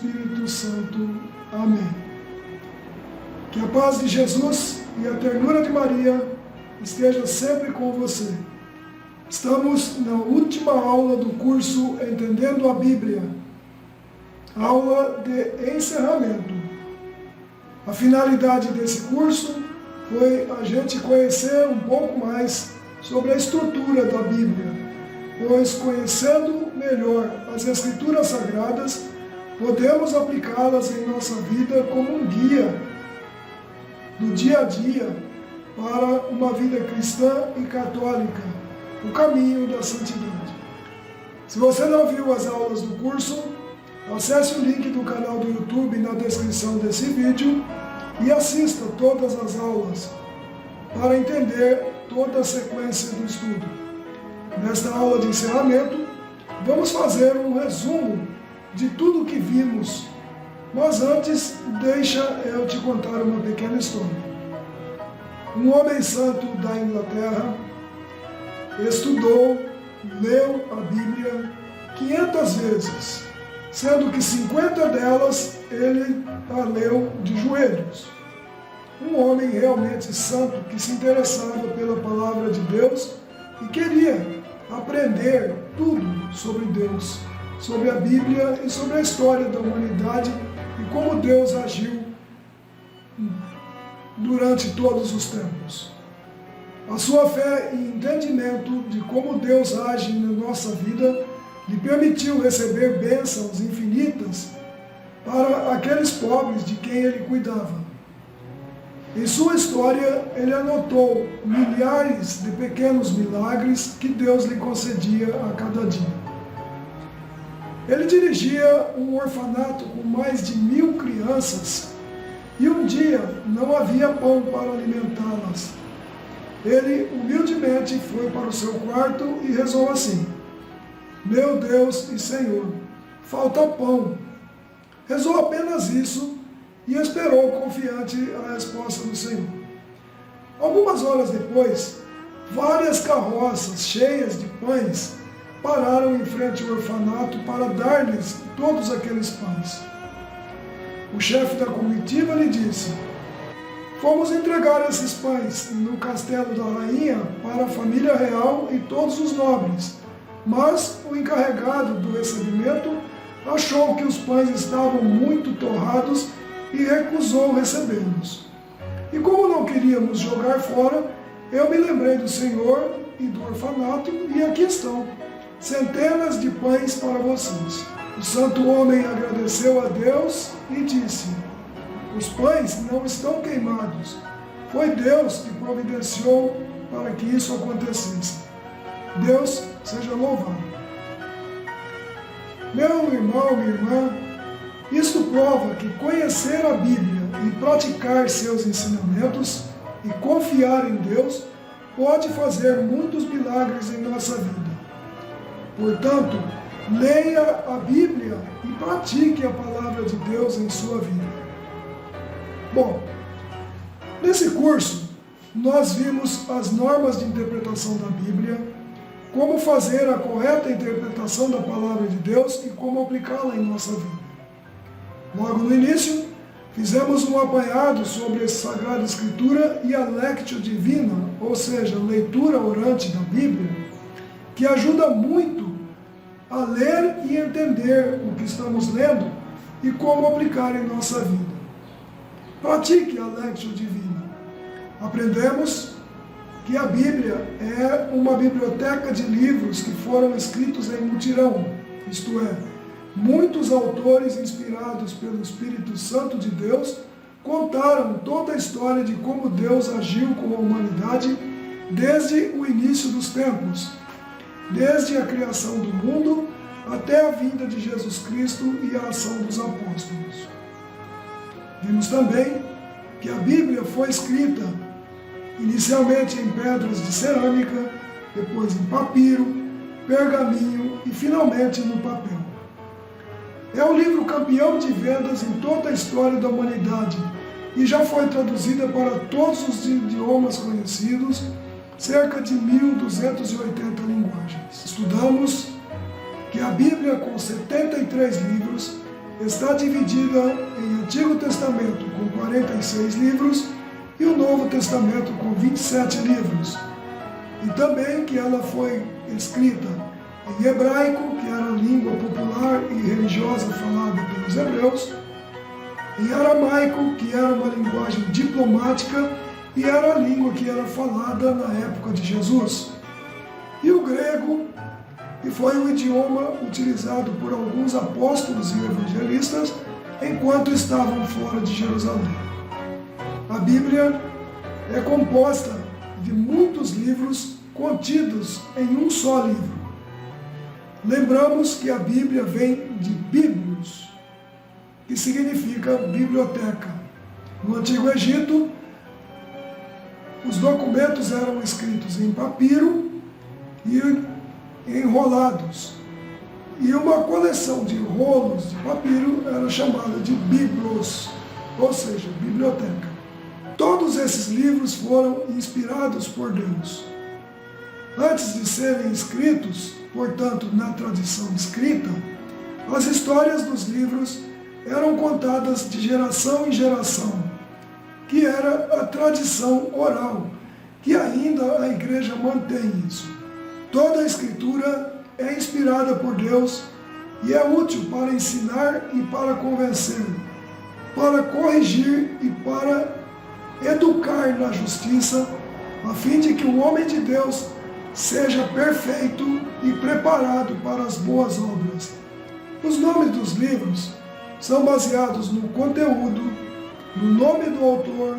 Espírito Santo. Amém. Que a paz de Jesus e a ternura de Maria esteja sempre com você. Estamos na última aula do curso Entendendo a Bíblia, aula de encerramento. A finalidade desse curso foi a gente conhecer um pouco mais sobre a estrutura da Bíblia, pois conhecendo melhor as Escrituras Sagradas, podemos aplicá-las em nossa vida como um guia do dia a dia para uma vida cristã e católica, o caminho da santidade. Se você não viu as aulas do curso, acesse o link do canal do YouTube na descrição desse vídeo e assista todas as aulas para entender toda a sequência do estudo. Nesta aula de encerramento, vamos fazer um resumo de tudo o que vimos, mas antes, deixa eu te contar uma pequena história. Um homem santo da Inglaterra estudou, leu a Bíblia 500 vezes, sendo que 50 delas ele a leu de joelhos. Um homem realmente santo que se interessava pela palavra de Deus e queria aprender tudo sobre Deus, sobre a Bíblia e sobre a história da humanidade e como Deus agiu durante todos os tempos. A sua fé e entendimento de como Deus age na nossa vida lhe permitiu receber bênçãos infinitas para aqueles pobres de quem ele cuidava. Em sua história, ele anotou milhares de pequenos milagres que Deus lhe concedia a cada dia. Ele dirigia um orfanato com mais de 1000 crianças e um dia não havia pão para alimentá-las. Ele humildemente foi para o seu quarto e rezou assim: Meu Deus e Senhor, falta pão. Rezou apenas isso e esperou confiante a resposta do Senhor. Algumas horas depois, várias carroças cheias de pães pararam em frente ao orfanato para dar-lhes todos aqueles pães. O chefe da comitiva lhe disse: Fomos entregar esses pães no castelo da rainha para a família real e todos os nobres, mas o encarregado do recebimento achou que os pães estavam muito torrados e recusou recebê-los. E como não queríamos jogar fora, eu me lembrei do Senhor e do orfanato, e aqui estão centenas de pães para vocês. O santo homem agradeceu a Deus e disse: Os pães não estão queimados. Foi Deus que providenciou para que isso acontecesse. Deus seja louvado. Meu irmão, minha irmã, isto prova que conhecer a Bíblia e praticar seus ensinamentos e confiar em Deus pode fazer muitos milagres em nossa vida. Portanto, leia a Bíblia e pratique a palavra de Deus em sua vida. Bom, nesse curso, nós vimos as normas de interpretação da Bíblia, como fazer a correta interpretação da palavra de Deus e como aplicá-la em nossa vida. Logo no início, fizemos um apanhado sobre a Sagrada Escritura e a Lectio Divina, ou seja, a leitura orante da Bíblia, que ajuda muito a ler e entender o que estamos lendo e como aplicar em nossa vida. Pratique a Lectio Divina. Aprendemos que a Bíblia é uma biblioteca de livros que foram escritos em mutirão, isto é, muitos autores inspirados pelo Espírito Santo de Deus contaram toda a história de como Deus agiu com a humanidade desde o início dos tempos, desde a criação do mundo até a vinda de Jesus Cristo e a ação dos apóstolos. Vimos também que a Bíblia foi escrita inicialmente em pedras de cerâmica, depois em papiro, pergaminho e finalmente no papel. É um livro campeão de vendas em toda a história da humanidade e já foi traduzida para todos os idiomas conhecidos, cerca de 1.280 linguagens. Estudamos que a Bíblia, com 73 livros, está dividida em Antigo Testamento com 46 livros e o Novo Testamento com 27 livros. E também que ela foi escrita em hebraico, que era a língua popular e religiosa falada pelos hebreus, em aramaico, que era uma linguagem diplomática e era a língua que era falada na época de Jesus, e o grego, que foi o idioma utilizado por alguns apóstolos e evangelistas enquanto estavam fora de Jerusalém. A Bíblia é composta de muitos livros contidos em um só livro. Lembramos que a Bíblia vem de bíblios, que significa biblioteca. No Antigo Egito, os documentos eram escritos em papiro e enrolados. E uma coleção de rolos de papiro era chamada de biblos, ou seja, biblioteca. Todos esses livros foram inspirados por Deus. Antes de serem escritos, portanto, na tradição escrita, as histórias dos livros eram contadas de geração em geração, que era a tradição oral, que ainda a igreja mantém isso. Toda a escritura é inspirada por Deus e é útil para ensinar e para convencer, para corrigir e para educar na justiça, a fim de que o homem de Deus seja perfeito e preparado para as boas obras. Os nomes dos livros são baseados no conteúdo, no nome do autor,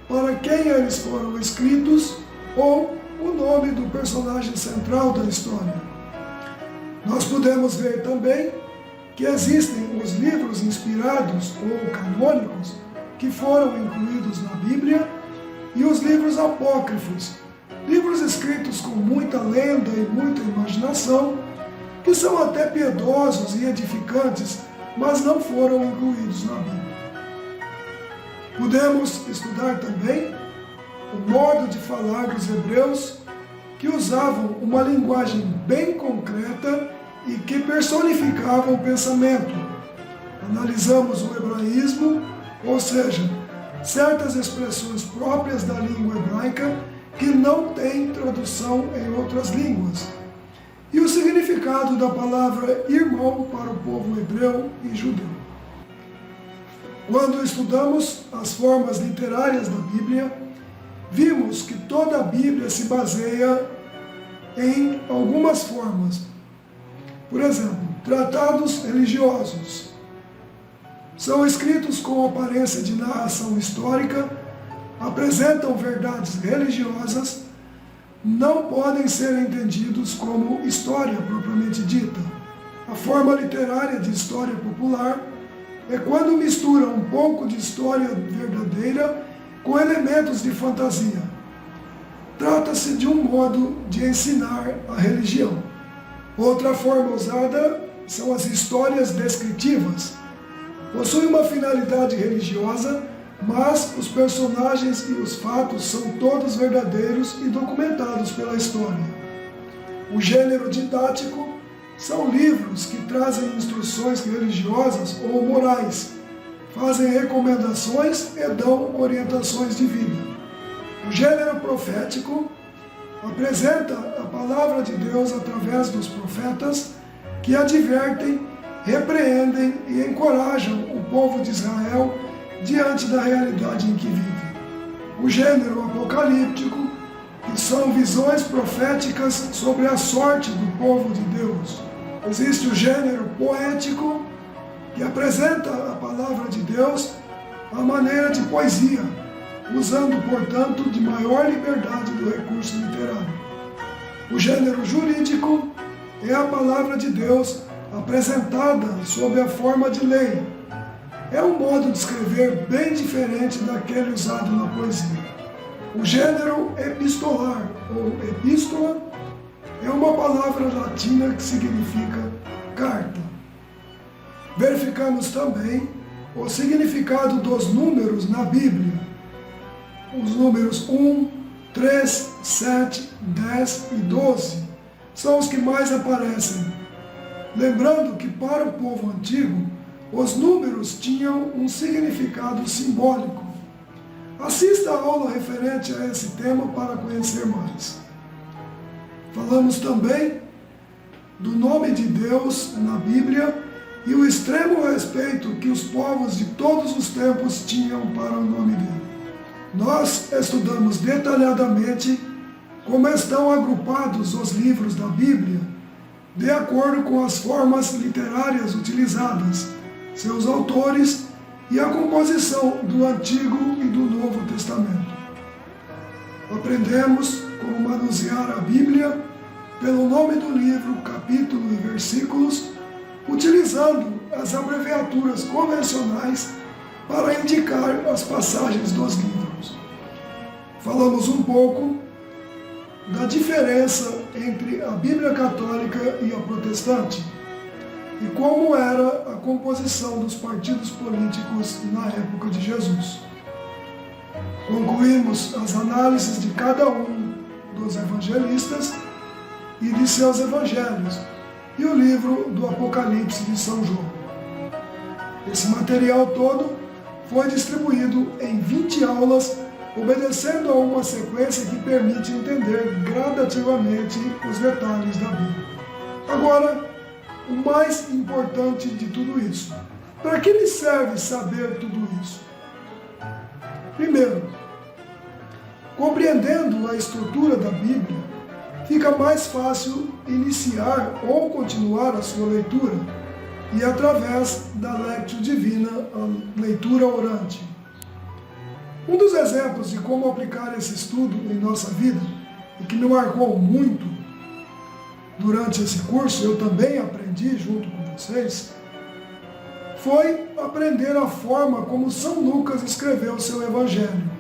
para quem eles foram escritos ou o nome do personagem central da história. Nós podemos ver também que existem os livros inspirados ou canônicos que foram incluídos na Bíblia e os livros apócrifos, livros escritos com muita lenda e muita imaginação, que são até piedosos e edificantes, mas não foram incluídos na Bíblia. Podemos estudar também o modo de falar dos hebreus, que usavam uma linguagem bem concreta e que personificava o pensamento. Analisamos o hebraísmo, ou seja, certas expressões próprias da língua hebraica que não têm tradução em outras línguas, e o significado da palavra irmão para o povo hebreu e judeu. Quando estudamos as formas literárias da Bíblia, vimos que toda a Bíblia se baseia em algumas formas. Por exemplo, tratados religiosos são escritos com aparência de narração histórica, apresentam verdades religiosas, não podem ser entendidos como história propriamente dita. A forma literária de história popular é quando mistura um pouco de história verdadeira com elementos de fantasia. Trata-se de um modo de ensinar a religião. Outra forma usada são as histórias descritivas. Possui uma finalidade religiosa, mas os personagens e os fatos são todos verdadeiros e documentados pela história. O gênero didático são livros que trazem instruções religiosas ou morais, fazem recomendações e dão orientações de vida. O gênero profético apresenta a palavra de Deus através dos profetas, que advertem, repreendem e encorajam o povo de Israel diante da realidade em que vive. O gênero apocalíptico, que são visões proféticas sobre a sorte do povo de Deus. Existe o gênero poético, que apresenta a palavra de Deus à maneira de poesia, usando, portanto, de maior liberdade do recurso literário. O gênero jurídico é a palavra de Deus apresentada sob a forma de lei. É um modo de escrever bem diferente daquele usado na poesia. O gênero epistolar, ou epístola, é uma palavra latina que significa carta. Verificamos também o significado dos números na Bíblia. Os números 1, 3, 7, 10 e 12 são os que mais aparecem. Lembrando que para o povo antigo, Os números tinham um significado simbólico. Assista a aula referente a esse tema para conhecer mais. Falamos também do nome de Deus na Bíblia e o extremo respeito que os povos de todos os tempos tinham para o nome dele. Nós estudamos detalhadamente como estão agrupados os livros da Bíblia, de acordo com as formas literárias utilizadas, seus autores e a composição do Antigo e do Novo Testamento. Aprendemos como manusear a Bíblia pelo nome do livro, capítulo e versículos, utilizando as abreviaturas convencionais para indicar as passagens dos livros. Falamos um pouco da diferença entre a Bíblia católica e a protestante e como era a composição dos partidos políticos na época de Jesus. Concluímos as análises de cada um dos evangelistas e de seus evangelhos e o livro do Apocalipse de São João. Esse material todo foi distribuído em 20 aulas, obedecendo a uma sequência que permite entender gradativamente os detalhes da Bíblia. Agora, o mais importante de tudo isso. Para que lhe serve saber tudo isso? Primeiro, compreendendo a estrutura da Bíblia, fica mais fácil iniciar ou continuar a sua leitura e através da Lectio Divina, a leitura orante. Um dos exemplos de como aplicar esse estudo em nossa vida, e que me marcou muito durante esse curso, eu também aprendi junto com vocês, foi aprender a forma como São Lucas escreveu o seu Evangelho,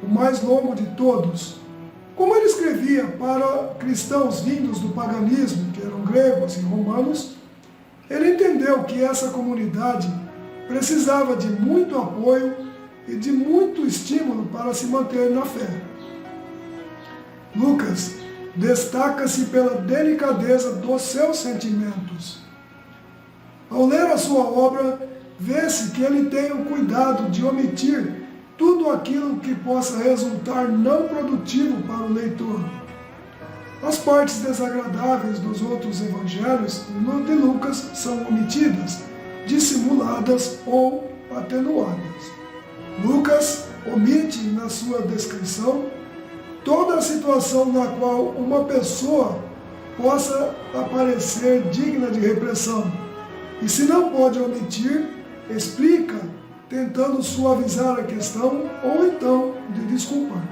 o mais longo de todos. Como ele escrevia para cristãos vindos do paganismo, que eram gregos e romanos, ele entendeu que essa comunidade precisava de muito apoio e de muito estímulo para se manter na fé. Lucas destaca-se pela delicadeza dos seus sentimentos. Ao ler a sua obra, vê-se que ele tem o cuidado de omitir tudo aquilo que possa resultar não produtivo para o leitor. As partes desagradáveis dos outros evangelhos de Lucas são omitidas, dissimuladas ou atenuadas. Lucas omite na sua descrição toda a situação na qual uma pessoa possa aparecer digna de repressão. E se não pode omitir, explica, tentando suavizar a questão ou então de desculpar.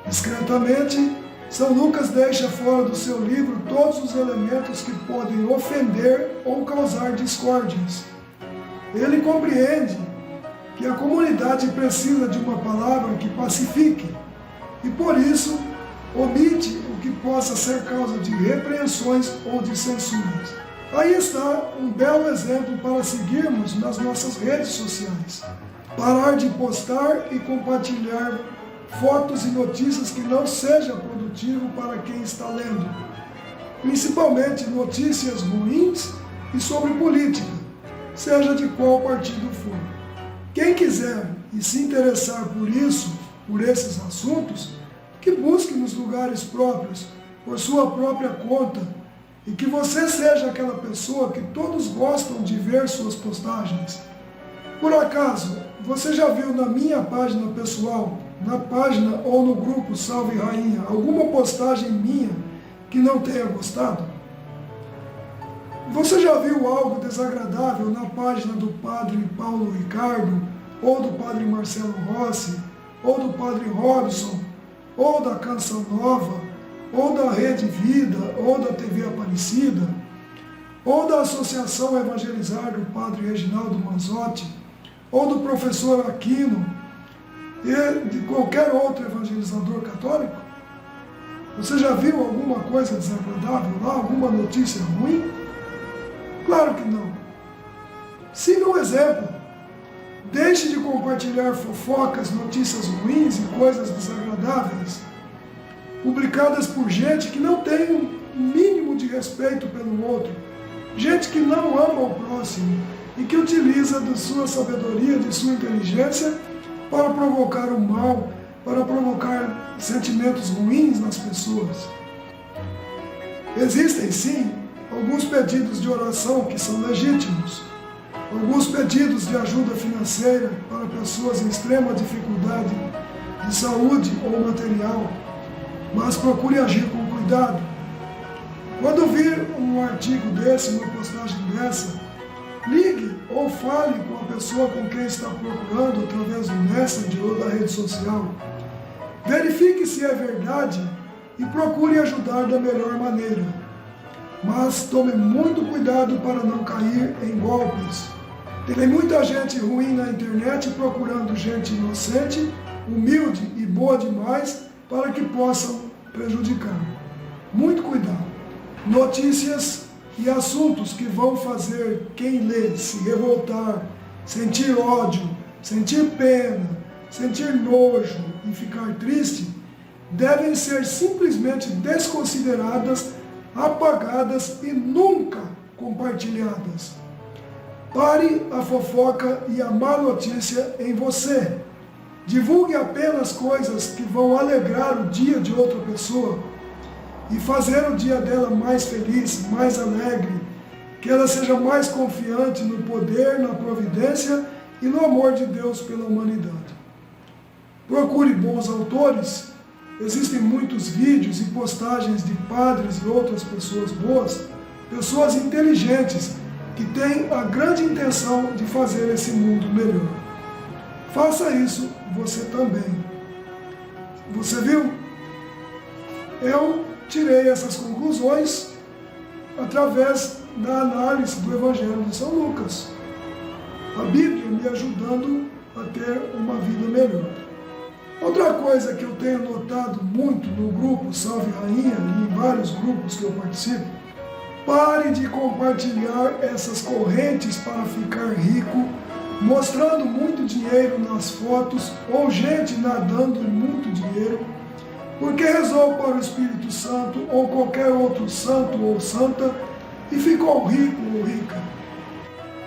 Discretamente, São Lucas deixa fora do seu livro todos os elementos que podem ofender ou causar discórdias. Ele compreende que a comunidade precisa de uma palavra que pacifique e, por isso, omite o que possa ser causa de repreensões ou de censuras. Aí está um belo exemplo para seguirmos nas nossas redes sociais. Parar de postar e compartilhar fotos e notícias que não seja produtivo para quem está lendo. Principalmente notícias ruins e sobre política, seja de qual partido for. Quem quiser e se interessar por isso, por esses assuntos, que busque nos lugares próprios, por sua própria conta, e que você seja aquela pessoa que todos gostam de ver suas postagens. Por acaso, você já viu na minha página pessoal, na página ou no grupo Salve Rainha, alguma postagem minha que não tenha gostado? Você já viu algo desagradável na página do Padre Paulo Ricardo, ou do Padre Marcelo Rossi, ou do Padre Robson, ou da Canção Nova, ou da Rede Vida, ou da TV Aparecida, ou da Associação Evangelizar do Padre Reginaldo Manzotti, ou do Professor Aquino, e de qualquer outro evangelizador católico? Você já viu alguma coisa desagradável lá, alguma notícia ruim? Claro que não. Siga o exemplo. Deixe de compartilhar fofocas, notícias ruins e coisas desagradáveis, publicadas por gente que não tem um mínimo de respeito pelo outro, gente que não ama o próximo, e que utiliza de sua sabedoria, de sua inteligência, para provocar o mal, para provocar sentimentos ruins nas pessoas. Existem, sim, alguns pedidos de oração que são legítimos, alguns pedidos de ajuda financeira para pessoas em extrema dificuldade de saúde ou material, mas procure agir com cuidado. Quando vir um artigo desse, uma postagem dessa, ligue ou fale com a pessoa com quem está procurando através do Messenger ou da rede social. Verifique se é verdade e procure ajudar da melhor maneira. Mas tome muito cuidado para não cair em golpes. Tem muita gente ruim na internet procurando gente inocente, humilde e boa demais para que possam prejudicar. Muito cuidado. Notícias e assuntos que vão fazer quem lê se revoltar, sentir ódio, sentir pena, sentir nojo e ficar triste, devem ser simplesmente desconsideradas, apagadas e nunca compartilhadas. Pare a fofoca e a má notícia em você. Divulgue apenas coisas que vão alegrar o dia de outra pessoa e fazer o dia dela mais feliz, mais alegre, que ela seja mais confiante no poder, na providência e no amor de Deus pela humanidade. Procure bons autores. Existem muitos vídeos e postagens de padres e outras pessoas boas, pessoas inteligentes, que têm a grande intenção de fazer esse mundo melhor. Faça isso você também. Você viu? Eu tirei essas conclusões através da análise do Evangelho de São Lucas. A Bíblia me ajudando a ter uma vida melhor. Outra coisa que eu tenho notado muito no grupo Salve Rainha e em vários grupos que eu participo, pare de compartilhar essas correntes para ficar rico, mostrando muito dinheiro nas fotos ou gente nadando em muito dinheiro, porque rezou para o Espírito Santo ou qualquer outro santo ou santa e ficou rico ou rica.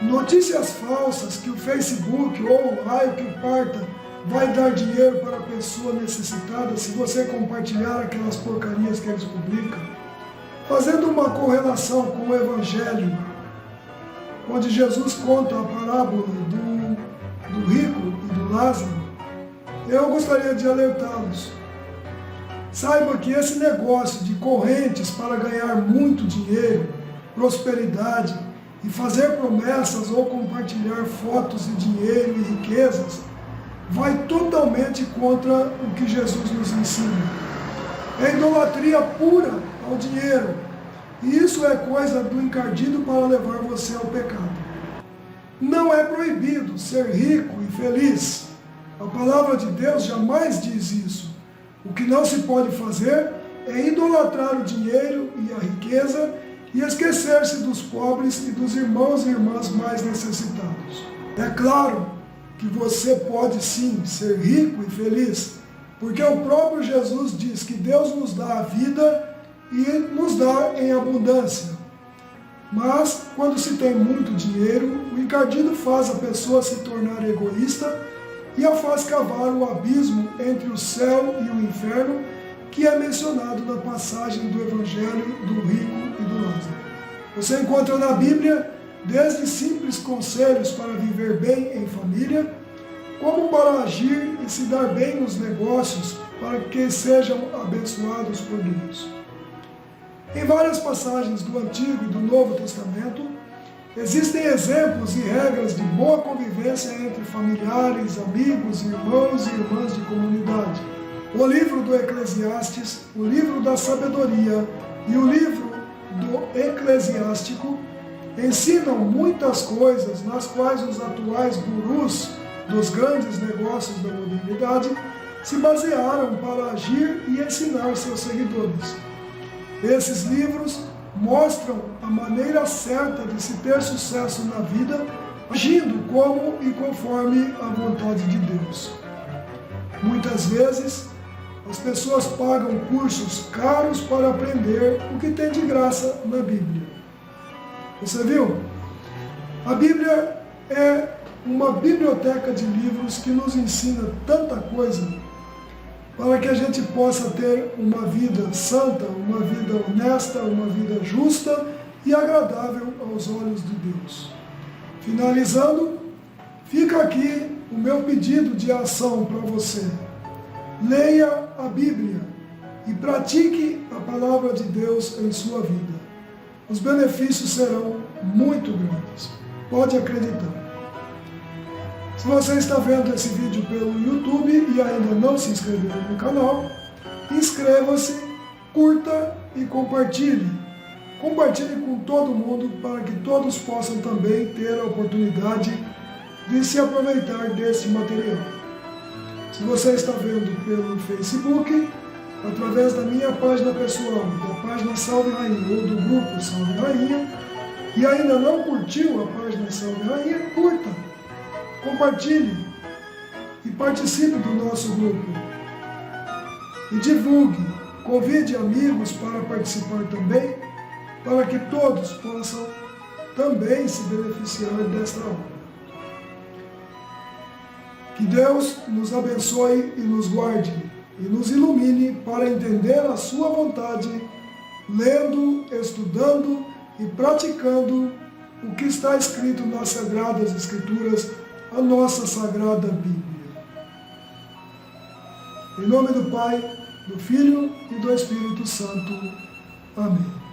Notícias falsas que o Facebook ou o raio que parta vai dar dinheiro para a pessoa necessitada se você compartilhar aquelas porcarias que eles publicam. Fazendo uma correlação com o Evangelho, onde Jesus conta a parábola do rico e do Lázaro, eu gostaria de alertá-los. Saiba que esse negócio de correntes para ganhar muito dinheiro, prosperidade e fazer promessas ou compartilhar fotos de dinheiro e riquezas vai totalmente contra o que Jesus nos ensina. É idolatria pura ao dinheiro. E isso é coisa do encardido para levar você ao pecado. Não é proibido ser rico e feliz. A palavra de Deus jamais diz isso. O que não se pode fazer é idolatrar o dinheiro e a riqueza e esquecer-se dos pobres e dos irmãos e irmãs mais necessitados. É claro que você pode sim ser rico e feliz, porque o próprio Jesus diz que Deus nos dá a vida e nos dá em abundância. Mas, quando se tem muito dinheiro, o encardido faz a pessoa se tornar egoísta e a faz cavar o abismo entre o céu e o inferno, que é mencionado na passagem do Evangelho do rico e do Lázaro. Você encontra na Bíblia desde simples conselhos para viver bem em família, como para agir e se dar bem nos negócios para que sejam abençoados por Deus. Em várias passagens do Antigo e do Novo Testamento, existem exemplos e regras de boa convivência entre familiares, amigos, irmãos e irmãs de comunidade. O livro do Eclesiastes, o livro da Sabedoria e o livro do Eclesiástico ensinam muitas coisas nas quais os atuais gurus dos grandes negócios da modernidade se basearam para agir e ensinar seus seguidores. Esses livros mostram a maneira certa de se ter sucesso na vida, agindo como e conforme a vontade de Deus. Muitas vezes, as pessoas pagam cursos caros para aprender o que tem de graça na Bíblia. Você viu? A Bíblia é uma biblioteca de livros que nos ensina tanta coisa para que a gente possa ter uma vida santa, uma vida honesta, uma vida justa e agradável aos olhos de Deus. Finalizando, fica aqui o meu pedido de ação para você. Leia a Bíblia e pratique a palavra de Deus em sua vida. Os benefícios serão muito grandes. Pode acreditar. Se você está vendo esse vídeo pelo YouTube e ainda não se inscreveu no canal, inscreva-se, curta e compartilhe. Compartilhe com todo mundo para que todos possam também ter a oportunidade de se aproveitar desse material. Se você está vendo pelo Facebook, através da minha página pessoal, da página Salve Rainha ou do grupo Salve Rainha, e ainda não curtiu a página Salve Rainha, curta, compartilhe e participe do nosso grupo. E divulgue, convide amigos para participar também, para que todos possam também se beneficiar desta obra. Que Deus nos abençoe e nos guarde e nos ilumine para entender a sua vontade, lendo, estudando e praticando o que está escrito nas Sagradas Escrituras, a nossa Sagrada Bíblia. Em nome do Pai, do Filho e do Espírito Santo. Amém.